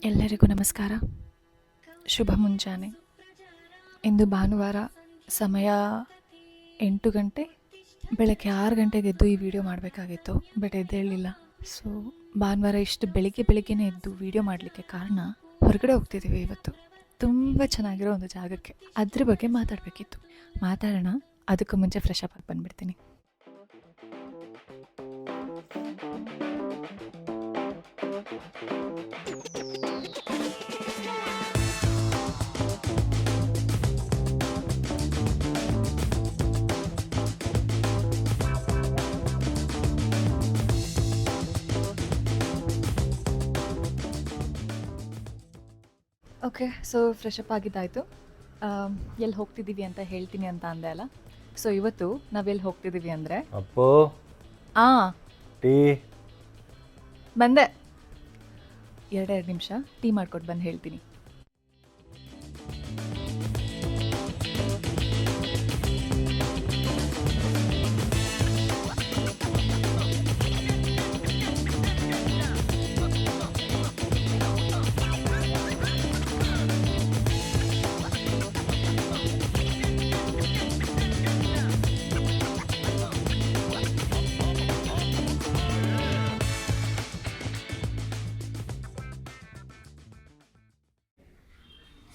ಎಲ್ಲರಿಗೂ ನಮಸ್ಕಾರ. ಶುಭ ಮುಂಜಾನೆ. ಇಂದು ಭಾನುವಾರ, ಸಮಯ 8 ಗಂಟೆ. ಬೆಳಗ್ಗೆ 6 ಗಂಟೆಗೆ ಎದ್ದು ಈ ವಿಡಿಯೋ ಮಾಡಬೇಕಾಗಿತ್ತು, ಬಟ್ ಎದ್ದೇಳಲಿಲ್ಲ. ಸೊ ಭಾನುವಾರ ಇಷ್ಟು ಬೆಳಿಗ್ಗೆನೇ ಎದ್ದು ವಿಡಿಯೋ ಮಾಡಲಿಕ್ಕೆ ಕಾರಣ, ಹೊರಗಡೆ ಹೋಗ್ತಿದ್ದೀವಿ ಇವತ್ತು ತುಂಬ ಚೆನ್ನಾಗಿರೋ ಒಂದು ಜಾಗಕ್ಕೆ. ಅದ್ರ ಬಗ್ಗೆ ಮಾತಾಡಬೇಕಿತ್ತು. ಮಾತಾಡೋಣ. ಅದಕ್ಕೂ ಮುಂಚೆ ಫ್ರೆಶ್ ಅಪ್ ಆಗಿ ಬಂದುಬಿಡ್ತೀನಿ. ಓಕೆ, ಸೊ ಫ್ರೆಶ್ ಅಪ್ ಆಗಿದ್ದಾಯಿತು. ಎಲ್ಲಿ ಹೋಗ್ತಿದ್ದೀವಿ ಅಂತ ಹೇಳ್ತೀನಿ ಅಂತ ಅಂದೆ ಅಲ್ಲ. ಸೊ ಇವತ್ತು ನಾವೆಲ್ಲಿ ಹೋಗ್ತಿದ್ದೀವಿ ಅಂದರೆ, ಅಪ್ಪು ಟೀ ಬಂದೆ. 2 ನಿಮಿಷ ಟೀ ಮಾಡ್ಕೊಟ್ಟು ಬಂದು ಹೇಳ್ತೀನಿ.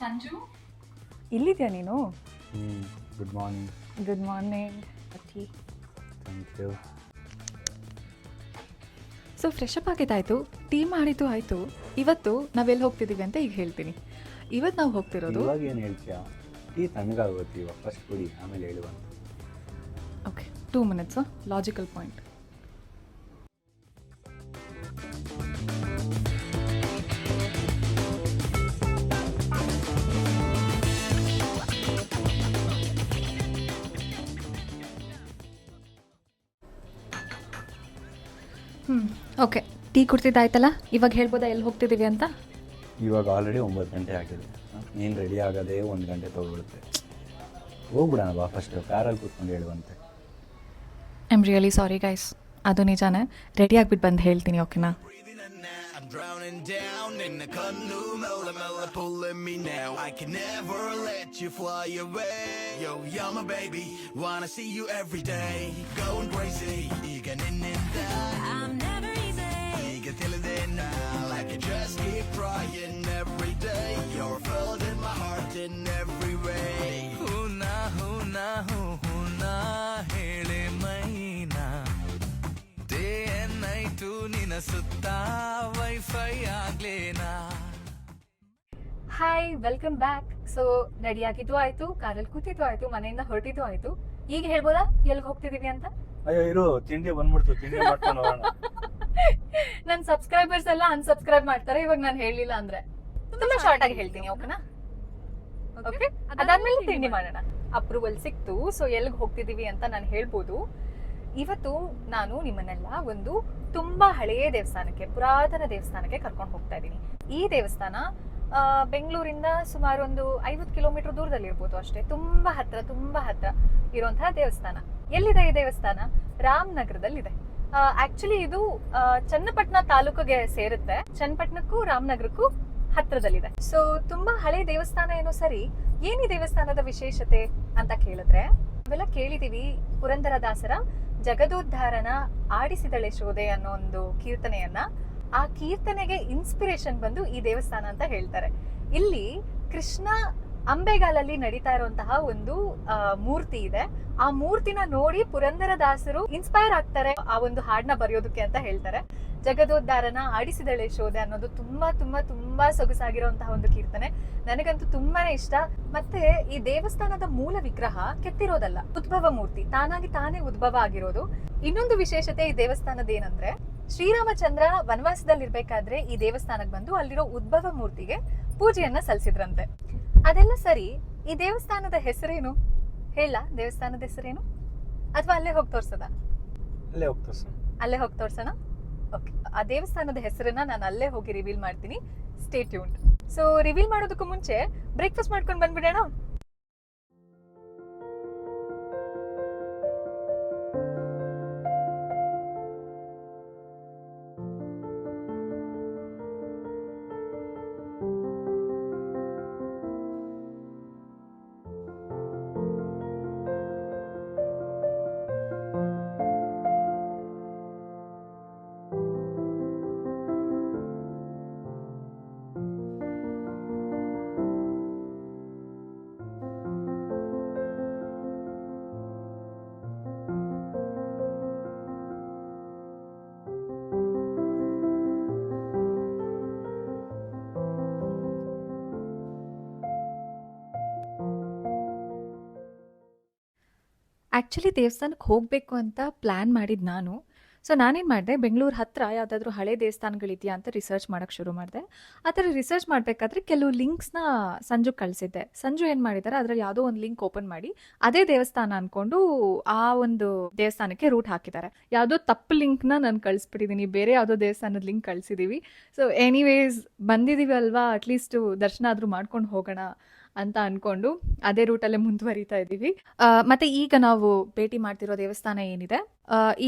ಸಂಜು, ಇಲ್ಲಿದ್ಯಾ ನೀನು? Good morning. Good morning. Tea. Thank you. So fresh up ಆಗಿದ್ದಾಯಿತು, ಟೀ ಮಾಡಿದ್ದು ಆಯಿತು. ಇವತ್ತು ನಾವೆಲ್ಲಿ ಹೋಗ್ತಿದ್ದೀವಿ ಅಂತ ಈಗ ಹೇಳ್ತೀನಿ. ಇವತ್ತು ನಾವು ಹೋಗ್ತಿರೋದು, ಇವಾಗ ಏನು ಹೇಳ್ತೀಯಾ? ಟೀ ತಣ್ಣಗಾಗುತ್ತೆ, ಇವಾಗ ಫಸ್ಟ್ ಕುಡಿ, ಆಮೇಲೆ ಹೇಳುವಂತ. Okay, 2 minutes. Logical point. Okay, tea ಕುಡ್ತಿದ್ದಾಯ್ತಲ್ಲ, ಇವಾಗ ಹೇಳ್ಬೋದಾ ಎಲ್ಲಿ ಹೋಗ್ತಿದ್ದೀವಿ ಅಂತ? ಇವಾಗ ಆಲ್ರೆಡಿ 9 ಗಂಟೆ ಆಗಿದೆ. ನೀನು ರೆಡಿ ಆಗೋದೇ 1 ಗಂಟೆ ತೊಗೊಳುತ್ತೆ. ಹೋಗ್ಬಿಡೋಣ ಬಾ, ಫಸ್ಟ್ ಕಾರಲ್ಲಿ ಕೂತ್ಕೊಂಡು ಹೇಳುವಂತೆ. I am really sorry guys, ಅದು ನಿಜಾನೇ. ರೆಡಿ ಆಗಿಬಿಟ್ಟು ಬಂದು ಹೇಳ್ತೀನಿ, ಓಕೆನಾ? Drowning down in the canoe, mela pulling me now. I can never let you fly away. Yo, you're my baby, wanna see you every day. Going crazy, 이게 있는다. I'm never easy. 이게 들리는 나, like you just keep trying every day. You're filled in my heart in every way. Huna, huna, huna, hele maina. Day and night ನಿನ್ನ ಸುತ್ತ wifi ಆಗ್ಲೇನಾ. Hi, welcome back. So ready ಆಗಿದ್ದು ಆಯ್ತು, ಕಾರಲ್ಲಿ ಕೂತಿದ್ದು ಆಯ್ತು, ಮನೆಯಿಂದ ಹೊರಟಿದ್ದು ಆಯ್ತು. ಈಗ ಹೇಳ್ಬೋದಾ ಎಲ್ಲಿಗೆ ಹೋಗ್ತಿದೀವಿ ಅಂತ? ಅಯ್ಯೋ ಇರು, ತಿಂಡಿ ಬಂದ್ಬಿಡ್ತು, ತಿಂಡಿ ಮಾಡ್ಕೊಂಡು ಹೋಗೋಣ. ನನ್ನ ಸಬ್ಸ್ಕ್ರೈಬರ್ಸ್ ಎಲ್ಲ ಅನ್ಸಬ್ಸ್ಕ್ರೈಬ್ ಮಾಡ್ತಾರೆ ಇವಾಗ ನಾನು ಹೇಳಿಲ್ಲ ಅಂದ್ರೆ. ತುಂಬಾ ಶಾರ್ಟ್ ಆಗಿ ಹೇಳ್ತೀನಿ, ಓಕೆನಾ? ಓಕೆ, ಅದಾದ್ಮೇಲೆ ತಿಂಡಿ ಮಾಡೋಣ. ಅಪ್ರೂವಲ್ ಸಿಕ್ತು, ಸೊ ಎಲ್ಲಿಗೆ ಹೋಗ್ತಿದೀವಿ ಅಂತ ನಾನು ಹೇಳ್ಬೋದು. ಇವತ್ತು ನಾನು ನಿಮ್ಮನ್ನೆಲ್ಲ ಒಂದು ತುಂಬಾ ಹಳೆಯ ದೇವಸ್ಥಾನಕ್ಕೆ, ಪುರಾತನ ದೇವಸ್ಥಾನಕ್ಕೆ ಕರ್ಕೊಂಡು ಹೋಗ್ತಾ ಇದ್ದೀನಿ. ಈ ದೇವಸ್ಥಾನ ಬೆಂಗಳೂರಿಂದ ಸುಮಾರು ಒಂದು 50 ಕಿಲೋಮೀಟರ್ ದೂರದಲ್ಲಿ ಇರ್ಬೋದು ಅಷ್ಟೇ. ತುಂಬಾ ಹತ್ರ ಇರುವಂತಹ ದೇವಸ್ಥಾನ. ಎಲ್ಲಿದೆ ಈ ದೇವಸ್ಥಾನ? ರಾಮನಗರದಲ್ಲಿದೆ. ಆಕ್ಚುಲಿ ಇದು ಚನ್ನಪಟ್ಟಣ ತಾಲೂಕಿಗೆ ಸೇರುತ್ತೆ. ಚನ್ನಪಟ್ಟಣಕ್ಕೂ ರಾಮನಗರಕ್ಕೂ ಹತ್ರದಲ್ಲಿದೆ. ಸೊ ತುಂಬಾ ಹಳೆ ದೇವಸ್ಥಾನ ಏನೋ ಸರಿ. ಏನಿ ದೇವಸ್ಥಾನದ ವಿಶೇಷತೆ ಅಂತ ಕೇಳಿದ್ರೆ, ನಾವೆಲ್ಲ ಕೇಳಿದೀವಿ ಪುರಂದರದಾಸರ ಜಗದೋದ್ಧಾರನ ಆಡಿಸಿದಳೆ ಶೋಧೆ ಅನ್ನೋ ಒಂದು ಕೀರ್ತನೆಯನ್ನ. ಆ ಕೀರ್ತನೆಗೆ ಇನ್ಸ್ಪಿರೇಷನ್ ಬಂದು ಈ ದೇವಸ್ಥಾನ ಅಂತ ಹೇಳ್ತಾರೆ. ಇಲ್ಲಿ ಕೃಷ್ಣ ಅಂಬೆಗಾಲಲ್ಲಿ ನಡೀತಾ ಇರುವಂತಹ ಒಂದು ಮೂರ್ತಿ ಇದೆ. ಆ ಮೂರ್ತಿನ ನೋಡಿ ಪುರಂದರದಾಸರು ಇನ್ಸ್ಪೈರ್ ಆಗ್ತಾರೆ ಆ ಒಂದು ಹಾಡನ್ನ ಬರೆಯೋದಕ್ಕೆ ಅಂತ ಹೇಳ್ತಾರೆ. ಜಗದೋದ್ಧಾರನ ಆಡಿಸಿದಳೆ ಶೋಧೆ ಅನ್ನೋದು ತುಂಬಾ ತುಂಬಾ ತುಂಬಾ ಸೊಗಸಾಗಿರುವಂತಹ ಒಂದು ಕೀರ್ತನೆ. ನನಗಂತೂ ತುಂಬಾನೇ ಇಷ್ಟ. ಮತ್ತೆ ಈ ದೇವಸ್ಥಾನದ ಮೂಲ ವಿಗ್ರಹ ಕೆತ್ತಿರೋದಲ್ಲ, ಉದ್ಭವ ಮೂರ್ತಿ, ತಾನಾಗಿ ತಾನೇ ಉದ್ಭವ ಆಗಿರೋದು. ಇನ್ನೊಂದು ವಿಶೇಷತೆ ಈ ದೇವಸ್ಥಾನದ ಏನಂದ್ರೆ, ಶ್ರೀರಾಮಚಂದ್ರ ವನವಾಸದಲ್ಲಿರ್ಬೇಕಾದ್ರೆ ಈ ದೇವಸ್ಥಾನಕ್ಕೆ ಬಂದು ಅಲ್ಲಿರೋ ಉದ್ಭವ ಮೂರ್ತಿಗೆ ಪೂಜೆಯನ್ನ ಸಲ್ಲಿಸಿದ್ರಂತೆ. ಅದೆಲ್ಲ ಸರಿ, ಈ ದೇವಸ್ಥಾನದ ಹೆಸರೇನು ಹೇಳ? ದೇವಸ್ಥಾನದ ಹೆಸರೇನು? ಅಥವಾ ಅಲ್ಲೇ ಹೋಗಿ ತೋರ್ಸದ? ಅಲ್ಲೇ ಹೋಗಿ ತೋರ್ಸೋಣ. ಓಕೆ, ಆ ದೇವಸ್ಥಾನದ ಹೆಸರನ್ನ ನಾನು ಅಲ್ಲೇ ಹೋಗಿ ರಿವೀಲ್ ಮಾಡ್ತೀನಿ. Stay tuned. ಸೊ ರಿವೀಲ್ ಮಾಡೋದಕ್ಕೂ ಮುಂಚೆ ಬ್ರೇಕ್ಫಾಸ್ಟ್ ಮಾಡ್ಕೊಂಡು ಬಂದ್ಬಿಡೋಣ. ಆ್ಯಕ್ಚುಲಿ ದೇವಸ್ಥಾನಕ್ಕೆ ಹೋಗಬೇಕು ಅಂತ ಪ್ಲ್ಯಾನ್ ಮಾಡಿದ್ದು ನಾನು. ಸೊ ನಾನೇನು ಮಾಡಿದೆ, ಬೆಂಗಳೂರು ಹತ್ತಿರ ಯಾವುದಾದ್ರೂ ಹಳೆ ದೇವಸ್ಥಾನಗಳಿದೆಯಾ ಅಂತ ರಿಸರ್ಚ್ ಮಾಡೋಕ್ಕೆ ಶುರು ಮಾಡಿದೆ. ಆ ಥರ ರಿಸರ್ಚ್ ಮಾಡಬೇಕಾದ್ರೆ ಕೆಲವು ಲಿಂಕ್ಸ್ನ ಸಂಜು ಕಳಿಸಿದ್ದೆ. ಸಂಜು ಏನು ಮಾಡಿದ್ದಾರೆ, ಅದರಲ್ಲಿ ಯಾವುದೋ ಒಂದು ಲಿಂಕ್ ಓಪನ್ ಮಾಡಿ ಅದೇ ದೇವಸ್ಥಾನ ಅಂದ್ಕೊಂಡು ಆ ಒಂದು ದೇವಸ್ಥಾನಕ್ಕೆ ರೂಟ್ ಹಾಕಿದ್ದಾರೆ. ಯಾವುದೋ ತಪ್ಪು ಲಿಂಕ್ನ ನಾನು ಕಳಿಸ್ಬಿಟ್ಟಿದ್ದೀನಿ, ಬೇರೆ ಯಾವುದೋ ದೇವಸ್ಥಾನದ ಲಿಂಕ್ ಕಳಿಸಿದ್ದೀವಿ. ಸೊ ಎನಿವೇಸ್ ಬಂದಿದ್ದೀವಿ ಅಲ್ವಾ, ಅಟ್ಲೀಸ್ಟು ದರ್ಶನ ಆದರೂ ಮಾಡ್ಕೊಂಡು ಹೋಗೋಣ ಅಂತ ಅಂದ್ಕೊಂಡು ಅದೇ ರೂಟಲ್ಲೇ ಮುಂದುವರಿತಾ ಇದ್ದೀವಿ. ಮತ್ತು ಈಗ ನಾವು ಭೇಟಿ ಮಾಡ್ತಿರೋ ದೇವಸ್ಥಾನ ಏನಿದೆ,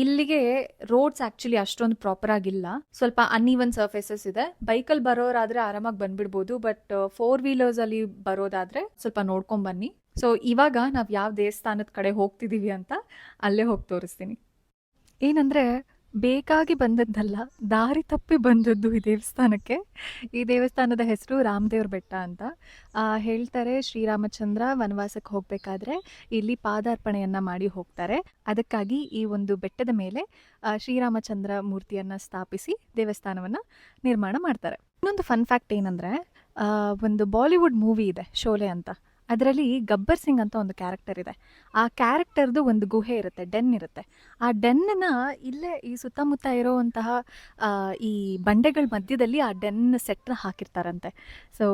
ಇಲ್ಲಿಗೆ ರೋಡ್ಸ್ ಆ್ಯಕ್ಚುಲಿ ಅಷ್ಟೊಂದು ಪ್ರಾಪರ್ ಆಗಿಲ್ಲ, ಸ್ವಲ್ಪ ಅನ್ಈವನ್ ಸರ್ಫೇಸಸ್ ಇದೆ. ಬೈಕಲ್ಲಿ ಬರೋರಾದರೆ ಆರಾಮಾಗಿ ಬಂದ್ಬಿಡ್ಬೋದು, ಬಟ್ 4 ವೀಲರ್ಸಲ್ಲಿ ಬರೋದಾದರೆ ಸ್ವಲ್ಪ ನೋಡ್ಕೊಂಡು ಬನ್ನಿ. ಸೊ ಇವಾಗ ನಾವು ಯಾವ ದೇವಸ್ಥಾನದ ಕಡೆ ಹೋಗ್ತಿದ್ದೀವಿ ಅಂತ ಅಲ್ಲೇ ಹೋಗಿ ತೋರಿಸ್ತೀನಿ. ಏನಂದರೆ ಬೇಕಾಗಿ ಬಂದದ್ದಲ್ಲ, ದಾರಿ ತಪ್ಪಿ ಬಂದದ್ದು ಈ ದೇವಸ್ಥಾನಕ್ಕೆ. ಈ ದೇವಸ್ಥಾನದ ಹೆಸರು ರಾಮದೇವ್ರ ಬೆಟ್ಟ ಅಂತ. ಹೇಳ್ತಾರೆ ಶ್ರೀರಾಮಚಂದ್ರ ವನವಾಸಕ್ಕೆ ಹೋಗಬೇಕಾದ್ರೆ ಇಲ್ಲಿ ಪಾದಾರ್ಪಣೆಯನ್ನು ಮಾಡಿ ಹೋಗ್ತಾರೆ. ಅದಕ್ಕಾಗಿ ಈ ಒಂದು ಬೆಟ್ಟದ ಮೇಲೆ ಶ್ರೀರಾಮಚಂದ್ರ ಮೂರ್ತಿಯನ್ನು ಸ್ಥಾಪಿಸಿ ದೇವಸ್ಥಾನವನ್ನು ನಿರ್ಮಾಣ ಮಾಡ್ತಾರೆ. ಇನ್ನೊಂದು ಫನ್ ಫ್ಯಾಕ್ಟ್ ಏನಂದರೆ, ಒಂದು ಬಾಲಿವುಡ್ ಮೂವಿ ಇದೆ ಶೋಲೆ ಅಂತ, ಅದರಲ್ಲಿ ಗಬ್ಬರ್ ಸಿಂಗ್ ಅಂತ ಒಂದು ಕ್ಯಾರೆಕ್ಟರ್ ಇದೆ. ಆ ಕ್ಯಾರೆಕ್ಟರ್ದು ಒಂದು ಗುಹೆ ಇರುತ್ತೆ, ಡೆನ್ ಇರುತ್ತೆ. ಆ ಡೆನ್ನನ್ನು ಇಲ್ಲೇ ಈ ಸುತ್ತಮುತ್ತ ಇರೋವಂತಹ ಈ ಬಂಡೆಗಳ ಮಧ್ಯದಲ್ಲಿ ಆ ಡೆನ್ ಸೆಟ್ನ ಹಾಕಿರ್ತಾರಂತೆ. ಸೊ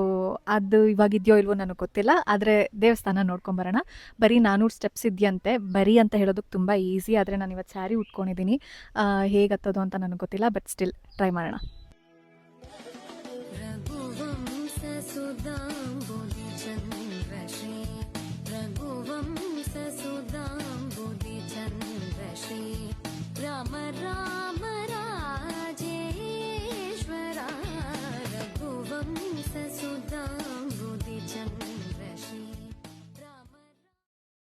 ಅದು ಇವಾಗ ಇದೆಯೋ ಇಲ್ವೋ ನನಗೆ ಗೊತ್ತಿಲ್ಲ, ಆದರೆ ದೇವಸ್ಥಾನ ನೋಡ್ಕೊಂಬರೋಣ. ಬರೀ 400 ಸ್ಟೆಪ್ಸ್ ಇದೆಯಂತೆ. ಬರೀ ಅಂತ ಹೇಳೋದಕ್ಕೆ ತುಂಬ ಈಸಿ, ಆದರೆ ನಾನು ಇವತ್ತು ಸ್ಯಾರಿ ಉಟ್ಕೊಂಡಿದ್ದೀನಿ, ಹೇಗೆ ಹತ್ತೋದು ಅಂತ ನನಗೆ ಗೊತ್ತಿಲ್ಲ, ಬಟ್ ಸ್ಟಿಲ್ ಟ್ರೈ ಮಾಡೋಣ. ರಾಮ ರಾಮ ರಾಜೇಶ್ವರ ರಘುವಂಶ ಸುಧಾಂಬುಧಿ ಚಂದ್ರಶ್ರೀ.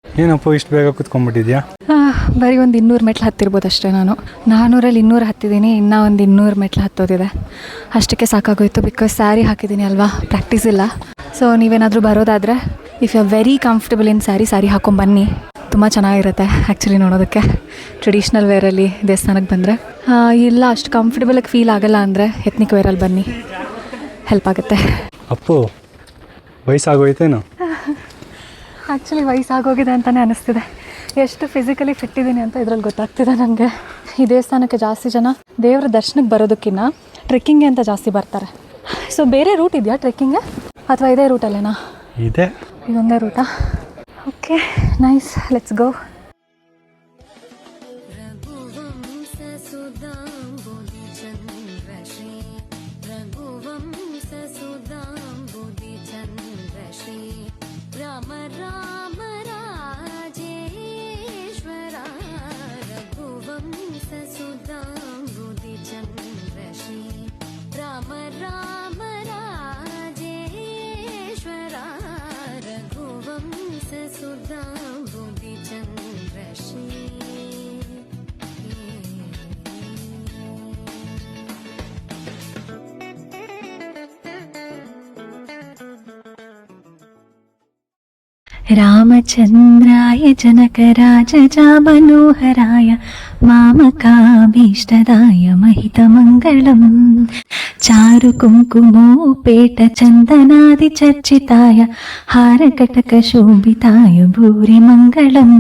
ಏನಪ್ಪ ಇಷ್ಟು ಬೇಗ ಕುತ್ಕೊಂಡ್ಬಿಟ್ಟಿದ್ಯಾ? ಬರೀ ಒಂದು 200 ಮೆಟ್ಲು ಹತ್ತಿರ್ಬೋದು ಅಷ್ಟೇ. ನಾನು 400ರಲ್ಲಿ 200 ಹತ್ತಿದ್ದೀನಿ, ಇನ್ನೂ ಒಂದು 200 ಮೆಟ್ಲು ಹತ್ತೋದಿದೆ. ಅಷ್ಟಕ್ಕೆ ಸಾಕಾಗೋಯ್ತು, ಬಿಕಾಸ್ ಸ್ಯಾರಿ ಹಾಕಿದ್ದೀನಿ ಅಲ್ವಾ, ಪ್ರಾಕ್ಟೀಸ್ ಇಲ್ಲ. ಸೊ ನೀವೇನಾದರೂ ಬರೋದಾದರೆ, if you are very comfortable in sari ಹಾಕೊಂಬನ್ನಿ, ತುಂಬ ಚೆನ್ನಾಗಿರುತ್ತೆ ಆ್ಯಕ್ಚುಲಿ ನೋಡೋದಕ್ಕೆ. ಟ್ರೆಡಿಷ್ನಲ್ ವೇರಲ್ಲಿ ದೇವಸ್ಥಾನಕ್ಕೆ ಬಂದರೆ, ಇಲ್ಲ ಅಷ್ಟು ಕಂಫರ್ಟಬಲಾಗಿ ಫೀಲ್ ಆಗಲ್ಲ ಅಂದರೆ ಎತ್ನಿಕ್ ವೇರಲ್ಲಿ ಬನ್ನಿ, ಹೆಲ್ಪ್ ಆಗುತ್ತೆ. ಅಪ್ಪು ವಯಸ್ಸಾಗೋಯ್ತೇನು? ಆ್ಯಕ್ಚುಲಿ ವಯಸ್ಸಾಗೋಗಿದೆ ಅಂತಲೇ ಅನ್ನಿಸ್ತಿದೆ. ಎಷ್ಟು ಫಿಸಿಕಲಿ ಫಿಟ್ ಇದ್ದೀನಿ ಅಂತ ಇದ್ರಲ್ಲಿ ಗೊತ್ತಾಗ್ತಿದೆ ನನಗೆ. ಈ ದೇವಸ್ಥಾನಕ್ಕೆ ಜಾಸ್ತಿ ಜನ ದೇವರ ದರ್ಶನಕ್ಕೆ ಬರೋದಕ್ಕಿಂತ ಟ್ರೆಕ್ಕಿಂಗ್ಗೆ ಅಂತ ಜಾಸ್ತಿ ಬರ್ತಾರೆ. ಸೊ ಬೇರೆ ರೂಟ್ ಇದೆಯಾ ಟ್ರೆಕ್ಕಿಂಗ್ಗೆ, ಅಥವಾ ಇದೇ ರೂಟಲ್ಲೇನಾ? ಇದೆ, ಇದೊಂದೇ ರೂಟಾ? Okay, nice, let's go. ರಘುವಂಶ ಸುಧಾಂಬುಧಿ ಚಂದ್ರಶ್ರೀ ರಘುವಂಶ ಸುಧಾಂಬುಧಿ ಚಂದ್ರಶ್ರೀ ರಾಮ ರಾಮ ರಾಜೇಶ್ವರ ರಘುವಂಶ ಸುಧಾಂಬುಧಿ ಚಂದ್ರಶ್ರೀ ರಾಮ ರಾಮ ರಾಜೇಶ್ವರ ರಘುವಂಶ ಸುಧಾಂಬುಧಿ ಚಂದ್ರಶ್ರೀ. ರಾಮಚಂದ್ರಾಯ ಜನಕರಾಜಾಮನೋಹರಾಯ ಮಾಮಕಾಭೀಷ್ಟದಾಯ ಮಹಿತಮಂಗಳಂ ಚಾರು ಕುಂಕುಮೋಪೇಟ ಚಂದನಾದಿ ಚರ್ಚಿತಾಯ ಹಾರಕಟಕ ಶೋಭಿತಾಯ ಭೂರಿ ಮಂಗಳಂ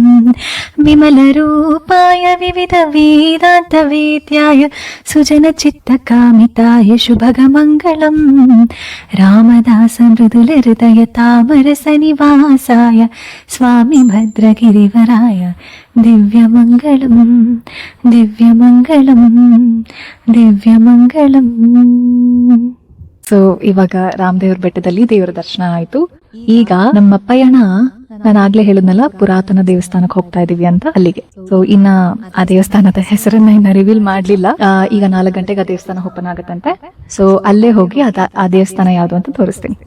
ವಿಮಲರೂಪಾಯ ವಿವಿಧ ವೇದಾಂತ ವೇದ್ಯಾಯ ಸುಜನ ಚಿತ್ತ ಕಾಮಿತಾಯ ಶುಭಗಮಂಗಳಂ ರಾಮದಾಸ ಮೃದುಲ ಹೃದಯ ತಾಮರಸ ನಿವಾಸಾಯ ಸ್ವಾಮಿ ಭದ್ರಗಿರಿವರಾಯ ದಿವ್ಯಮಂಗಳಂ ದಿವ್ಯಮಂಗಳಂ ದಿವ್ಯಮಂಗಳಂ. ಸೊ ಇವಾಗ ರಾಮದೇವ್ರ ಬೆಟ್ಟದಲ್ಲಿ ದೇವರ ದರ್ಶನ ಆಯ್ತು. ಈಗ ನಮ್ಮ ಪಯಣ, ನಾನು ಆಗ್ಲೇ ಹೇಳಿದ್ನಲ್ಲ ಪುರಾತನ ದೇವಸ್ಥಾನಕ್ಕೆ ಹೋಗ್ತಾ ಇದೀವಿ ಅಂತ, ಅಲ್ಲಿಗೆ. ಸೊ ಇನ್ನ ಆ ದೇವಸ್ಥಾನದ ಹೆಸರನ್ನ ಇನ್ನ ರಿವೀಲ್ ಮಾಡ್ಲಿಲ್ಲ. ಈಗ 4 ಗಂಟೆಗೆ ಆ ದೇವಸ್ಥಾನ ಓಪನ್ ಆಗುತ್ತಂತೆ. ಸೊ ಅಲ್ಲೇ ಹೋಗಿ ಆ ದೇವಸ್ಥಾನ ಯಾವ್ದು ಅಂತ ತೋರಿಸ್ತೀನಿ.